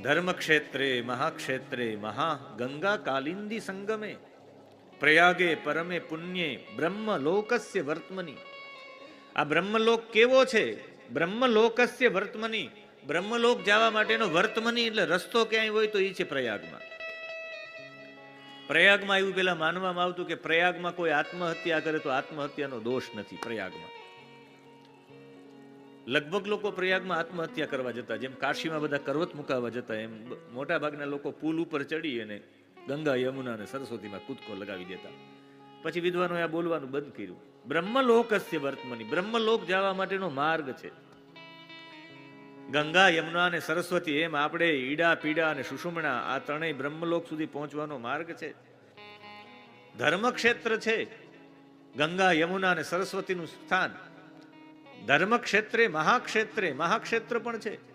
ધર્મક્ષેત્રે મહાક્ષેત્રે મહા ગંગા કાલિંદી સંગમે પ્રયાગે પરમે પુણ્યે બ્રહ્મલોકસ્ય વર્તમની. આ બ્રહ્મલોક કેવો છે? બ્રહ્મલોકસ્ય વર્તમની, બ્રહ્મલોક જવા માટેનો વર્તમની એટલે રસ્તો ક્યાંય હોય તો એ છે પ્રયાગમાં. પ્રયાગમાં એવું પેલા માનવામાં આવતું કે પ્રયાગમાં કોઈ આત્મહત્યા કરે તો આત્મહત્યાનો દોષ નથી. પ્રયાગમાં લગભગ લોકો પ્રયાગમાં આત્મહત્યા કરવા જતા, જેમ કાશીમાં બધા કરવત મુકાવા જતા, એમ મોટા ભાગના લોકો પુલ ઉપર ચડી અને ગંગા યમુના અને સરસ્વતીમાં કૂદકો લગાવી દેતા. પછી વિદ્વાનોએ આ બોલવાનું બંધ કર્યું. બ્રહ્મલોકસ્ય વર્તમની, બ્રહ્મલોક જવા માટેનો માર્ગ છે. ગંગા યમુના અને સરસ્વતી, એમ આપણે ઈડા પીડા અને સુષુમ્ના, આ ત્રણેય બ્રહ્મલોક સુધી પહોંચવાનો માર્ગ છે. ધર્મક્ષેત્ર છે ગંગા યમુના અને સરસ્વતીનું સ્થાન. ધર્મક્ષેત્રે મહાક્ષેત્રે, મહાક્ષેત્ર પણ છે.